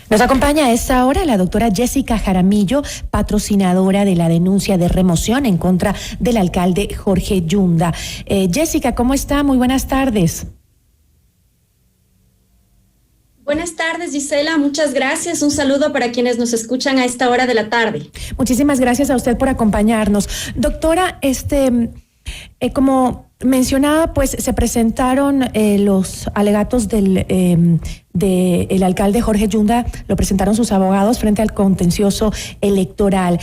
Nos acompaña a esta hora la doctora Jessica Jaramillo, patrocinadora de la denuncia de remoción en contra del alcalde Jorge Yunda. Jessica, ¿cómo está? Muy buenas tardes. Buenas tardes, Gisela. Muchas gracias. Un saludo para quienes nos escuchan a esta hora de la tarde. Muchísimas gracias a usted por acompañarnos. Doctora, como mencionaba, pues se presentaron los alegatos del alcalde Jorge Yunda, lo presentaron sus abogados frente al contencioso electoral.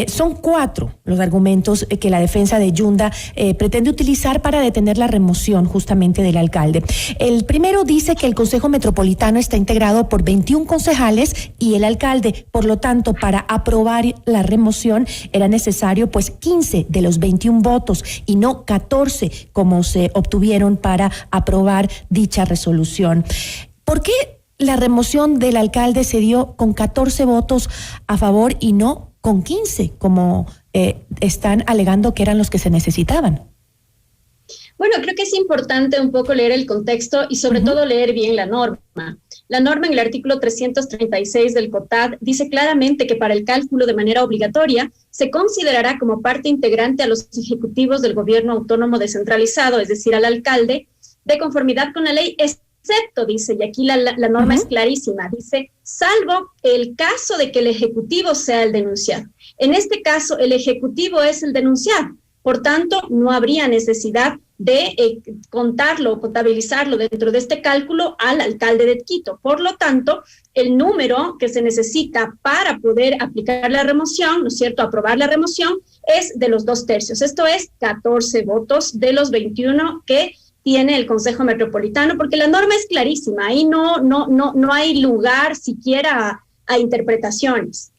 Son 4 los argumentos que la defensa de Yunda pretende utilizar para detener la remoción justamente del alcalde. El primero dice que el Consejo Metropolitano está integrado por 21 concejales y el alcalde, por lo tanto, para aprobar la remoción era necesario pues 15 de los 21 votos y no 14 como se obtuvieron para aprobar dicha resolución. ¿Por qué la remoción del alcalde se dio con 14 votos a favor y no con 15, como están alegando que eran los que se necesitaban? Bueno, creo que es importante un poco leer el contexto y sobre todo leer bien la norma. La norma en el artículo 336 del COTAD dice claramente que para el cálculo de manera obligatoria se considerará como parte integrante a los ejecutivos del gobierno autónomo descentralizado, es decir, al alcalde, de conformidad con la ley, excepto, dice, y aquí la norma es clarísima, dice, salvo el caso de que el ejecutivo sea el denunciado. En este caso, el ejecutivo es el denunciado. Por tanto, no habría necesidad de contarlo o contabilizarlo dentro de este cálculo al alcalde de Quito. Por lo tanto, el número que se necesita para poder aplicar la remoción, ¿no es cierto?, aprobar la remoción, es de los 2/3. Esto es 14 votos de los 21 que tiene el Consejo Metropolitano, porque la norma es clarísima, ahí no hay lugar siquiera a interpretaciones.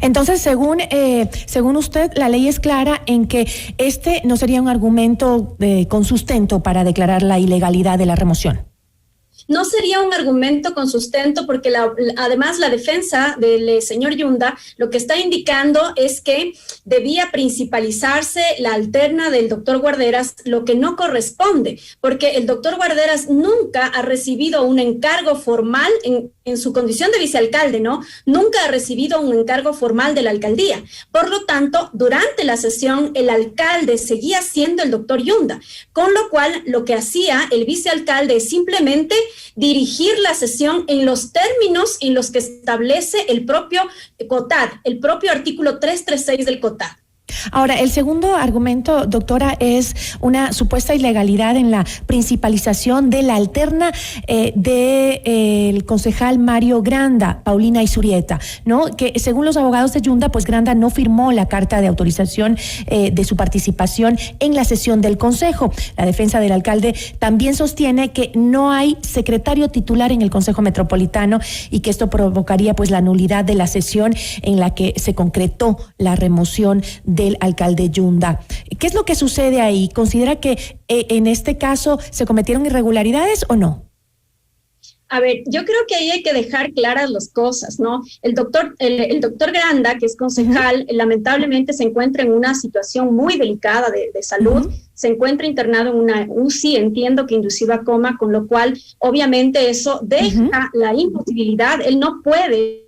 Entonces, según usted, la ley es clara en que este no sería un argumento con sustento para declarar la ilegalidad de la remoción. No sería un argumento con sustento porque además la defensa del señor Yunda lo que está indicando es que debía principalizarse la alterna del doctor Guarderas, lo que no corresponde, porque el doctor Guarderas nunca ha recibido un encargo formal en su condición de vicealcalde, ¿no? Nunca ha recibido un encargo formal de la alcaldía. Por lo tanto, durante la sesión, el alcalde seguía siendo el doctor Yunda, con lo cual lo que hacía el vicealcalde es simplemente dirigir la sesión en los términos en los que establece el propio COTAD, el propio artículo 336 del COTAD. Ahora, el segundo argumento, doctora, es una supuesta ilegalidad en la principalización de la alterna del concejal Mario Granda, Paulina Isurieta, ¿no? Que según los abogados de Yunda, pues Granda no firmó la carta de autorización de su participación en la sesión del Consejo. La defensa del alcalde también sostiene que no hay secretario titular en el Consejo Metropolitano y que esto provocaría pues la nulidad de la sesión en la que se concretó la remoción del alcalde Yunda. ¿Qué es lo que sucede ahí? ¿Considera que en este caso se cometieron irregularidades o no? A ver, yo creo que ahí hay que dejar claras las cosas, ¿no? El doctor Granda, que es concejal, lamentablemente se encuentra en una situación muy delicada de salud, se encuentra internado en una UCI, entiendo que induciva a coma, con lo cual obviamente eso deja la imposibilidad, él no puede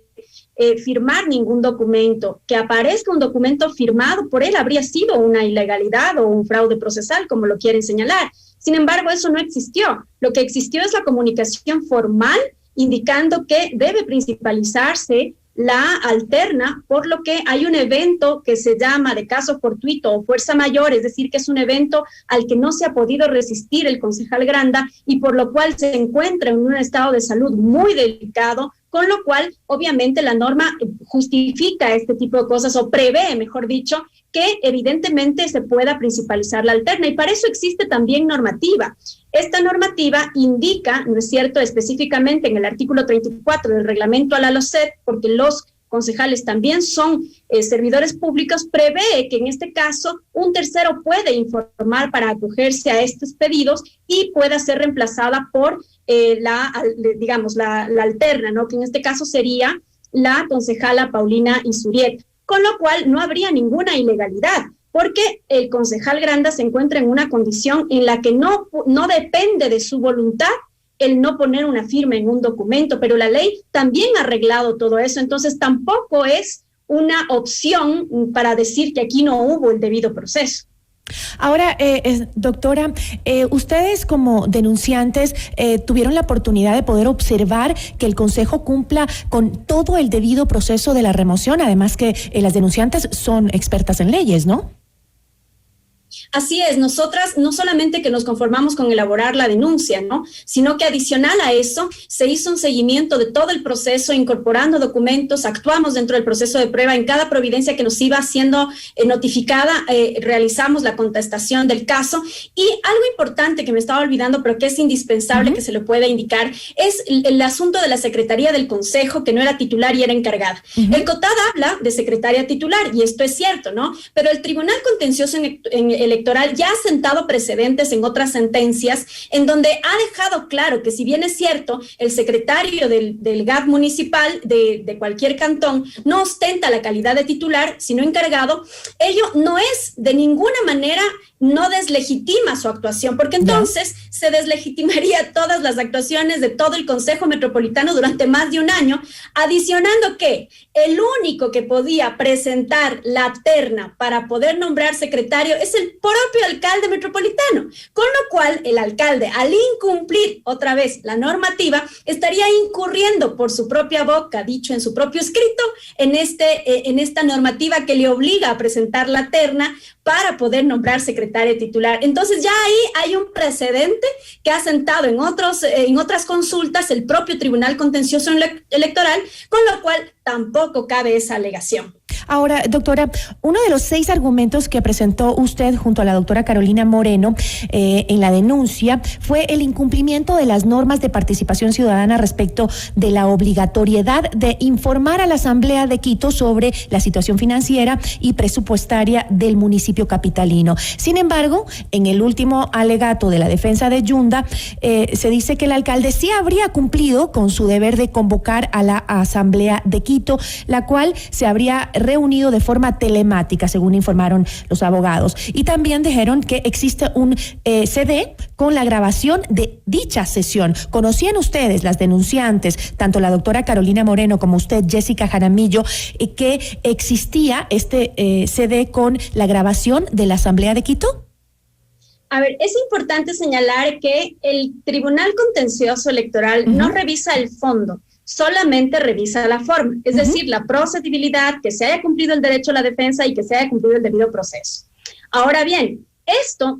firmar ningún documento. Que aparezca un documento firmado por él habría sido una ilegalidad o un fraude procesal, como lo quieren señalar. Sin embargo, eso no existió. Lo que existió es la comunicación formal indicando que debe principalizarse la alterna, por lo que hay un evento que se llama de caso fortuito o fuerza mayor, es decir, que es un evento al que no se ha podido resistir el concejal Granda y por lo cual se encuentra en un estado de salud muy delicado, con lo cual, obviamente, la norma justifica este tipo de cosas o prevé, mejor dicho, que evidentemente se pueda principalizar la alterna y para eso existe también normativa. Esta normativa indica, ¿no es cierto?, específicamente en el artículo 34 del reglamento a la LOCEP, porque los concejales también son servidores públicos, prevé que en este caso un tercero puede informar para acogerse a estos pedidos y pueda ser reemplazada por la alterna, ¿no? Que en este caso sería la concejala Paulina Isurieta, con lo cual no habría ninguna ilegalidad, porque el concejal Granda se encuentra en una condición en la que no depende de su voluntad el no poner una firma en un documento, pero la ley también ha arreglado todo eso, entonces tampoco es una opción para decir que aquí no hubo el debido proceso. Ahora, doctora, ustedes como denunciantes tuvieron la oportunidad de poder observar que el Consejo cumpla con todo el debido proceso de la remoción, además que las denunciantes son expertas en leyes, ¿no? Así es, nosotras no solamente que nos conformamos con elaborar la denuncia, ¿no? Sino que adicional a eso se hizo un seguimiento de todo el proceso, incorporando documentos, actuamos dentro del proceso de prueba, en cada providencia que nos iba siendo notificada, realizamos la contestación del caso. Y algo importante que me estaba olvidando, pero que es indispensable que se lo pueda indicar, es el asunto de la Secretaría del Consejo, que no era titular y era encargada. El COTAD habla de secretaria titular, y esto es cierto, ¿no? Pero el Tribunal Contencioso Electoral ya ha sentado precedentes en otras sentencias en donde ha dejado claro que, si bien es cierto, el secretario del GAT municipal de cualquier cantón no ostenta la calidad de titular, sino encargado, ello no es de ninguna manera, no deslegitima su actuación, porque entonces se deslegitimaría todas las actuaciones de todo el Consejo Metropolitano durante más de un año, adicionando que el único que podía presentar la terna para poder nombrar secretario es el propio alcalde metropolitano, con lo cual el alcalde, al incumplir otra vez la normativa, estaría incurriendo por su propia boca, dicho en su propio escrito, en esta normativa que le obliga a presentar la terna para poder nombrar secretario titular. Entonces ya ahí hay un precedente que ha sentado en otras consultas el propio Tribunal Contencioso Electoral, con lo cual tampoco cabe esa alegación. Ahora, doctora, uno de los 6 argumentos que presentó usted junto a la doctora Carolina Moreno en la denuncia fue el incumplimiento de las normas de participación ciudadana respecto de la obligatoriedad de informar a la Asamblea de Quito sobre la situación financiera y presupuestaria del municipio capitalino. Sin embargo, en el último alegato de la defensa de Yunda, se dice que el alcalde sí habría cumplido con su deber de convocar a la Asamblea de Quito, la cual se habría reunido de forma telemática, según informaron los abogados. Y también dijeron que existe un CD con la grabación de dicha sesión. ¿Conocían ustedes, las denunciantes, tanto la doctora Carolina Moreno como usted, Jessica Jaramillo, que existía este CD con la grabación de la Asamblea de Quito? A ver, es importante señalar que el Tribunal Contencioso Electoral no revisa el fondo, solamente revisa la forma, es decir, la procedibilidad, que se haya cumplido el derecho a la defensa y que se haya cumplido el debido proceso. Ahora bien,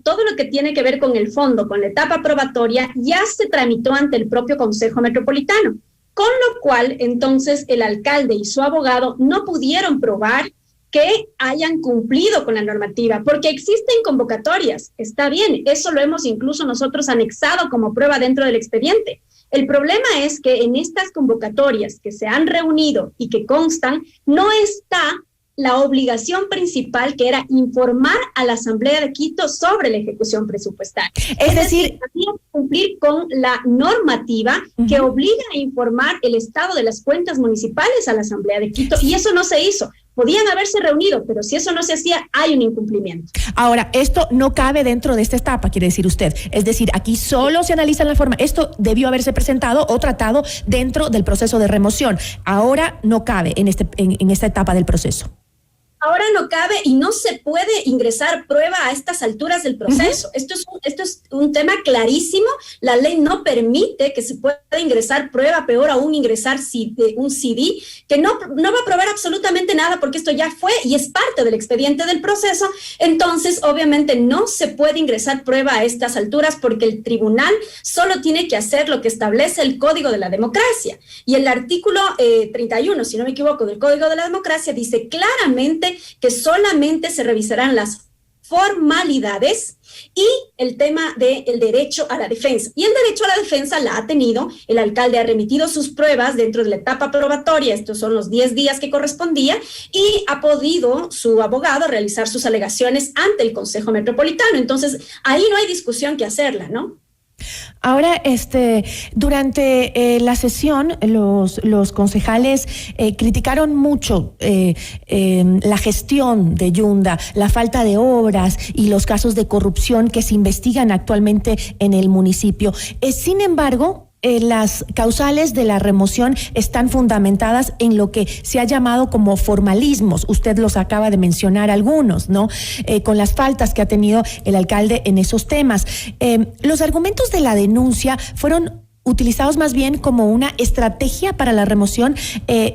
todo lo que tiene que ver con el fondo, con la etapa probatoria, ya se tramitó ante el propio Consejo Metropolitano, con lo cual entonces el alcalde y su abogado no pudieron probar que hayan cumplido con la normativa, porque existen convocatorias, está bien, eso lo hemos incluso nosotros anexado como prueba dentro del expediente. El problema es que en estas convocatorias que se han reunido y que constan, no está la obligación principal, que era informar a la Asamblea de Quito sobre la ejecución presupuestaria. Es decir, había que cumplir con la normativa que obliga a informar el estado de las cuentas municipales a la Asamblea de Quito, y eso no se hizo. Podían haberse reunido, pero si eso no se hacía, hay un incumplimiento. Ahora, esto no cabe dentro de esta etapa, quiere decir usted. Es decir, aquí solo se analiza la forma. Esto debió haberse presentado o tratado dentro del proceso de remoción. Ahora no cabe en esta etapa del proceso. Ahora no cabe y no se puede ingresar prueba a estas alturas del proceso. Esto es un tema clarísimo. La ley no permite que se pueda ingresar prueba, peor aún ingresar un CD, que no va a probar absolutamente nada, porque esto ya fue y es parte del expediente del proceso. Entonces, obviamente, no se puede ingresar prueba a estas alturas, porque el tribunal solo tiene que hacer lo que establece el Código de la Democracia. Y el artículo 31, si no me equivoco, del Código de la Democracia dice claramente que solamente se revisarán las formalidades y el tema del derecho a la defensa. Y el derecho a la defensa la ha tenido, el alcalde ha remitido sus pruebas dentro de la etapa probatoria, estos son los 10 días que correspondía, y ha podido su abogado realizar sus alegaciones ante el Consejo Metropolitano. Entonces, ahí no hay discusión que hacerla, ¿no? Ahora, durante la sesión, los concejales criticaron mucho la gestión de Yunda, la falta de obras y los casos de corrupción que se investigan actualmente en el municipio. Sin embargo, las causales de la remoción están fundamentadas en lo que se ha llamado como formalismos. Usted los acaba de mencionar algunos, ¿no? Con las faltas que ha tenido el alcalde en esos temas. Los argumentos de la denuncia fueron utilizados más bien como una estrategia para la remoción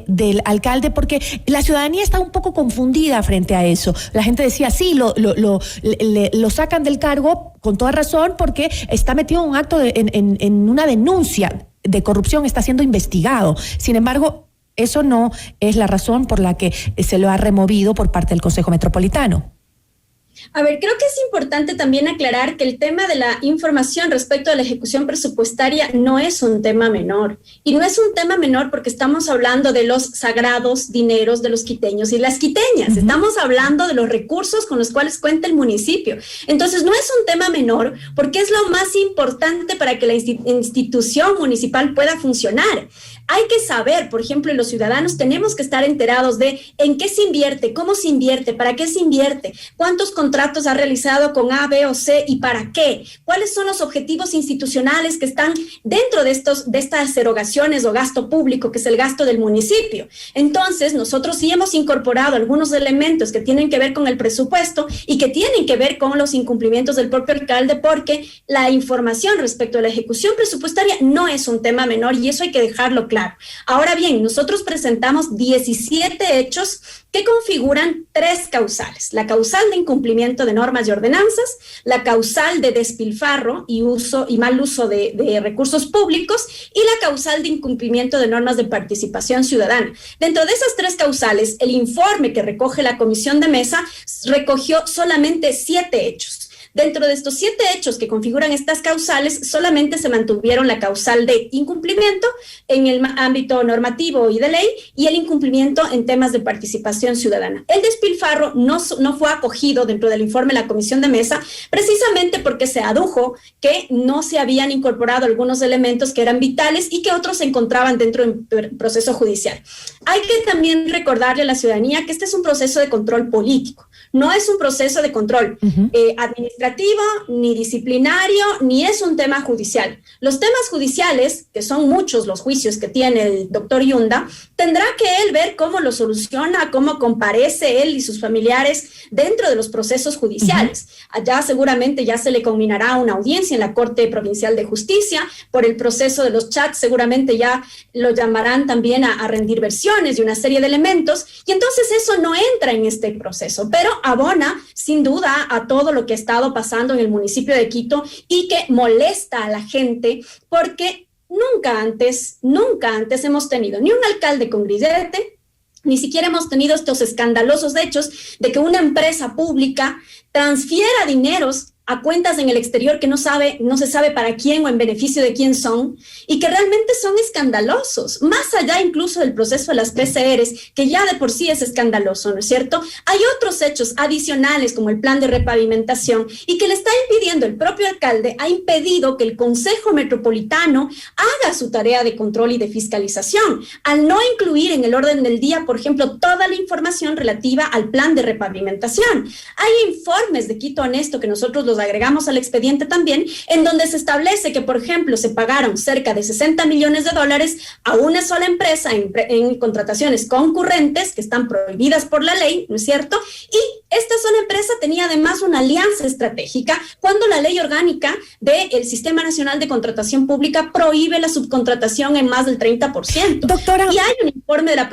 del alcalde, porque la ciudadanía está un poco confundida frente a eso. La gente decía, sí, lo sacan del cargo con toda razón porque está metido en un acto en una denuncia de corrupción, está siendo investigado. Sin embargo, eso no es la razón por la que se lo ha removido por parte del Consejo Metropolitano. A ver, creo que es importante también aclarar que el tema de la información respecto a la ejecución presupuestaria no es un tema menor. Y no es un tema menor porque estamos hablando de los sagrados dineros de los quiteños y las quiteñas. Uh-huh. Estamos hablando de los recursos con los cuales cuenta el municipio. Entonces, no es un tema menor porque es lo más importante para que la institución municipal pueda funcionar. Hay que saber, por ejemplo, los ciudadanos tenemos que estar enterados de en qué se invierte, cómo se invierte, para qué se invierte, cuántos contratos ha realizado con A, B o C y para qué, cuáles son los objetivos institucionales que están dentro de estas erogaciones o gasto público, que es el gasto del municipio. Entonces, nosotros sí hemos incorporado algunos elementos que tienen que ver con el presupuesto y que tienen que ver con los incumplimientos del propio alcalde, porque la información respecto a la ejecución presupuestaria no es un tema menor y eso hay que dejarlo claro. Ahora bien, nosotros presentamos 17 hechos que configuran 3 causales: la causal de incumplimiento de normas y ordenanzas, la causal de despilfarro y mal uso de recursos públicos y la causal de incumplimiento de normas de participación ciudadana. Dentro de esas 3 causales, el informe que recoge la comisión de mesa recogió solamente 7 hechos. Dentro de estos 7 hechos que configuran estas causales, solamente se mantuvieron la causal de incumplimiento en el ámbito normativo y de ley y el incumplimiento en temas de participación ciudadana. El despilfarro no fue acogido dentro del informe de la comisión de mesa precisamente porque se adujo que no se habían incorporado algunos elementos que eran vitales y que otros se encontraban dentro del proceso judicial. Hay que también recordarle a la ciudadanía que este es un proceso de control político, no es un proceso de control administrativo, ni disciplinario, ni es un tema judicial. Los temas judiciales, que son muchos los juicios que tiene el doctor Yunda, tendrá que él ver cómo lo soluciona, cómo comparece él y sus familiares dentro de los procesos judiciales. Allá seguramente ya se le combinará una audiencia en la Corte Provincial de Justicia. Por el proceso de los chats seguramente ya lo llamarán también a rendir versiones y una serie de elementos, y entonces eso no entra en este proceso, pero abona sin duda a todo lo que ha estado pasando en el municipio de Quito y que molesta a la gente porque nunca antes hemos tenido ni un alcalde con grillete, ni siquiera hemos tenido estos escandalosos hechos de que una empresa pública transfiera dineros a cuentas en el exterior que no se sabe para quién o en beneficio de quién son, y que realmente son escandalosos, más allá incluso del proceso de las PCRs, que ya de por sí es escandaloso, ¿no es cierto? Hay otros hechos adicionales como el plan de repavimentación y que le está impidiendo el propio alcalde, ha impedido que el Consejo Metropolitano haga su tarea de control y de fiscalización, al no incluir en el orden del día, por ejemplo, toda la información relativa al plan de repavimentación. Hay informes de Quito Honesto que nosotros los agregamos al expediente también, en donde se establece que, por ejemplo, se pagaron cerca de $60 millones a una sola empresa en contrataciones concurrentes que están prohibidas por la ley, ¿no es cierto? Y esta sola empresa tenía además una alianza estratégica cuando la ley orgánica del Sistema Nacional de Contratación Pública prohíbe la subcontratación en más del 30%. Doctora, y hay un informe de la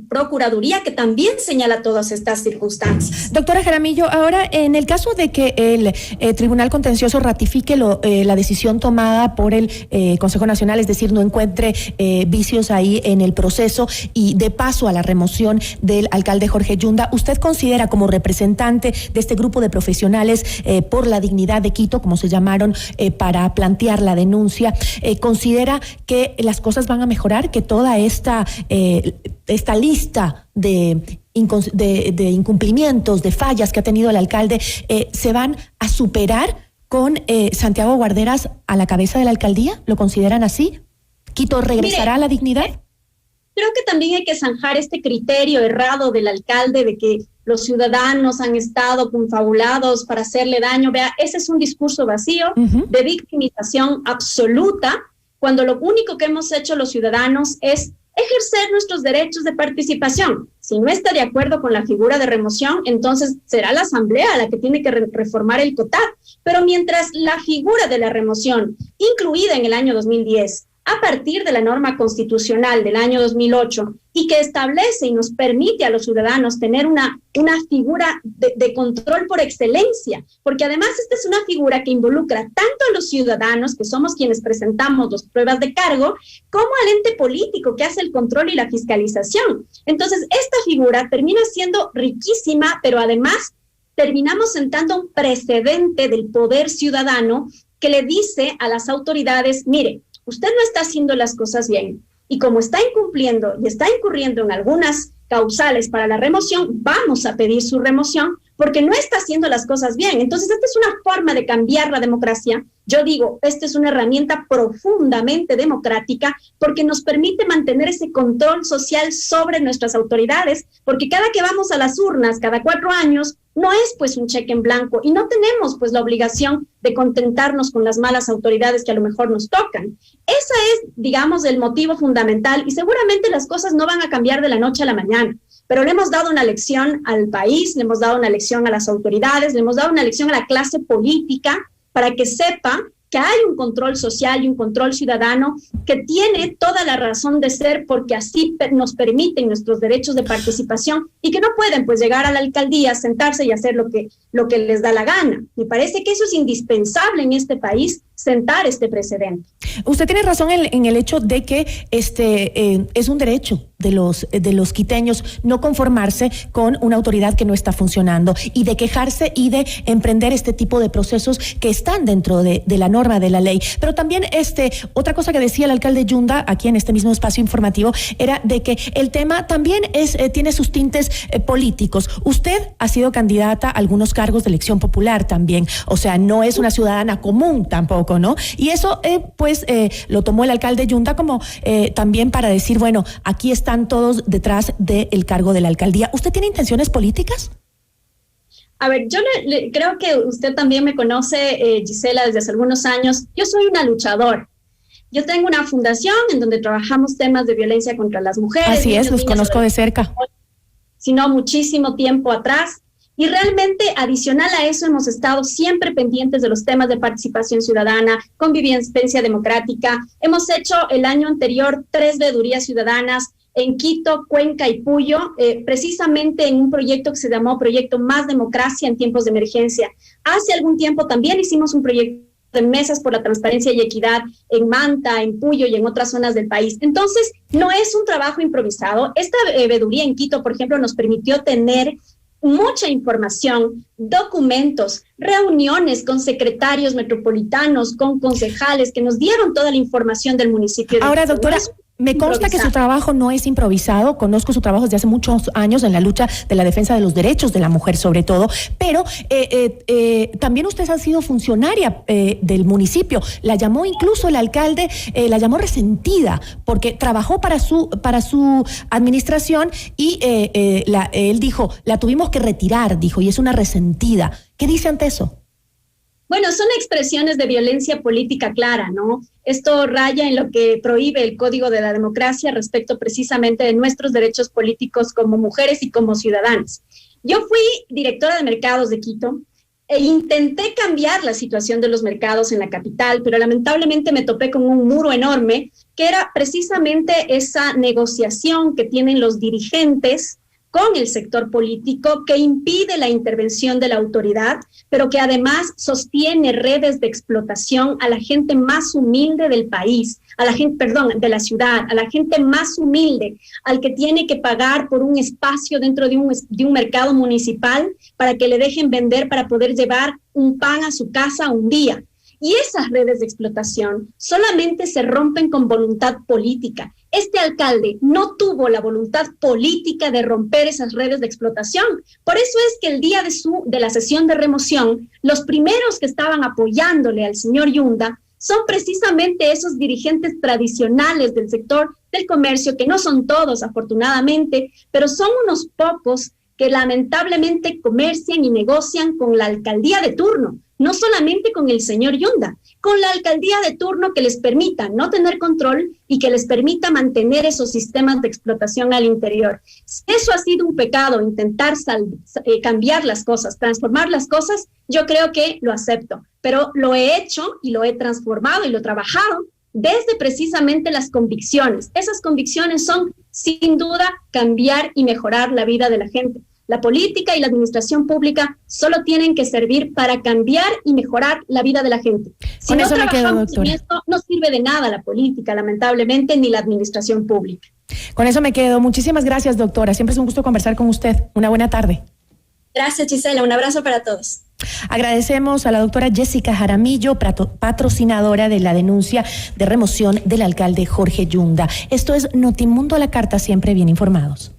Procuraduría que también señala todas estas circunstancias. Doctora Jaramillo, ahora en el caso de que el Tribunal Contencioso ratifique la decisión tomada por el Consejo Nacional, es decir, no encuentre vicios ahí en el proceso y de paso a la remoción del alcalde Jorge Yunda, ¿usted considera como representante de este grupo de profesionales por la dignidad de Quito, como se llamaron para plantear la denuncia, considera que las cosas van a mejorar, que toda esta lista de incumplimientos, de fallas que ha tenido el alcalde, se van a superar con Santiago Guarderas a la cabeza de la alcaldía? ¿Lo consideran así? ¿Quito regresará a la dignidad? Creo que también hay que zanjar este criterio errado del alcalde de que los ciudadanos han estado confabulados para hacerle daño. Vea, ese es un discurso vacío de victimización absoluta, cuando lo único que hemos hecho los ciudadanos es ejercer nuestros derechos de participación. Si no está de acuerdo con la figura de remoción, entonces será la Asamblea la que tiene que reformar el COTAD. Pero mientras la figura de la remoción, incluida en el año 2010, a partir de la norma constitucional del año 2008 y que establece y nos permite a los ciudadanos tener una figura de control por excelencia, porque además esta es una figura que involucra tanto a los ciudadanos, que somos quienes presentamos las pruebas de cargo, como al ente político que hace el control y la fiscalización. Entonces, esta figura termina siendo riquísima, pero además terminamos sentando un precedente del poder ciudadano que le dice a las autoridades, mire, usted no está haciendo las cosas bien y como está incumpliendo y está incurriendo en algunas causales para la remoción, vamos a pedir su remoción porque no está haciendo las cosas bien. Entonces, esta es una forma de cambiar la democracia. Yo digo, esta es una herramienta profundamente democrática porque nos permite mantener ese control social sobre nuestras autoridades, porque cada que vamos a las urnas, cada 4 años, no es pues un cheque en blanco y no tenemos pues la obligación de contentarnos con las malas autoridades que a lo mejor nos tocan. Ese es, digamos, el motivo fundamental y seguramente las cosas no van a cambiar de la noche a la mañana. Pero le hemos dado una lección al país, le hemos dado una lección a las autoridades, le hemos dado una lección a la clase política para que sepa que hay un control social y un control ciudadano que tiene toda la razón de ser porque así nos permiten nuestros derechos de participación y que no pueden pues llegar a la alcaldía, sentarse y hacer lo que les da la gana. Me parece que eso es indispensable en este país, sentar este precedente. Usted tiene razón en el hecho de que es un derecho de los quiteños no conformarse con una autoridad que no está funcionando y de quejarse y de emprender este tipo de procesos que están dentro de la norma de la ley. Pero también otra cosa que decía el alcalde Yunda aquí en este mismo espacio informativo era de que el tema también tiene sus tintes políticos. Usted ha sido candidata a algunos cargos de elección popular también, o sea, no es una ciudadana común tampoco, ¿no? Y eso lo tomó el alcalde Yunda como también para decir, bueno, aquí están todos detrás del cargo de la alcaldía. ¿Usted tiene intenciones políticas? A ver, yo creo que usted también me conoce, Gisela, desde hace algunos años. Yo soy una luchadora. Yo tengo una fundación en donde trabajamos temas de violencia contra las mujeres. Así es, los conozco de cerca. Sino muchísimo tiempo atrás. Y realmente, adicional a eso, hemos estado siempre pendientes de los temas de participación ciudadana, convivencia democrática. Hemos hecho el año anterior 3 veedurías ciudadanas en Quito, Cuenca y Puyo, precisamente en un proyecto que se llamó Proyecto Más Democracia en Tiempos de Emergencia. Hace algún tiempo también hicimos un proyecto de mesas por la transparencia y equidad en Manta, en Puyo y en otras zonas del país. Entonces, no es un trabajo improvisado. Esta veeduría en Quito, por ejemplo, nos permitió tener mucha información, documentos, reuniones con secretarios metropolitanos, con concejales que nos dieron toda la información del municipio. Ahora, doctora, me consta que su trabajo no es improvisado, conozco su trabajo desde hace muchos años en la lucha de la defensa de los derechos de la mujer sobre todo, pero también usted ha sido funcionaria del municipio, la llamó incluso el alcalde, la llamó resentida porque trabajó para su administración y él dijo, la tuvimos que retirar, dijo, y es una resentida. ¿Qué dice ante eso? Bueno, son expresiones de violencia política clara, ¿no? Esto raya en lo que prohíbe el Código de la Democracia respecto precisamente de nuestros derechos políticos como mujeres y como ciudadanas. Yo fui directora de mercados de Quito e intenté cambiar la situación de los mercados en la capital, pero lamentablemente me topé con un muro enorme que era precisamente esa negociación que tienen los dirigentes con el sector político que impide la intervención de la autoridad, pero que además sostiene redes de explotación a la gente más humilde del país, a la gente, de la ciudad, a la gente más humilde, al que tiene que pagar por un espacio dentro de un mercado municipal para que le dejen vender para poder llevar un pan a su casa un día. Y esas redes de explotación solamente se rompen con voluntad política. Este alcalde no tuvo la voluntad política de romper esas redes de explotación. Por eso es que el día de la sesión de remoción, los primeros que estaban apoyándole al señor Yunda son precisamente esos dirigentes tradicionales del sector del comercio, que no son todos, afortunadamente, pero son unos pocos que lamentablemente comercian y negocian con la alcaldía de turno, no solamente con el señor Yunda, con la alcaldía de turno, que les permita no tener control y que les permita mantener esos sistemas de explotación al interior. Si eso ha sido un pecado, intentar cambiar las cosas, transformar las cosas, yo creo que lo acepto, pero lo he hecho y lo he transformado y lo he trabajado desde precisamente las convicciones. Esas convicciones son, sin duda, cambiar y mejorar la vida de la gente. La política y la administración pública solo tienen que servir para cambiar y mejorar la vida de la gente. Si Con no eso me quedo, doctora. en esto, no sirve de nada la política, lamentablemente, ni la administración pública. Con eso me quedo. Muchísimas gracias, doctora. Siempre es un gusto conversar con usted. Una buena tarde. Gracias, Gisela. Un abrazo para todos. Agradecemos a la doctora Jessica Jaramillo, patrocinadora de la denuncia de remoción del alcalde Jorge Yunda. Esto es Notimundo a la Carta, siempre bien informados.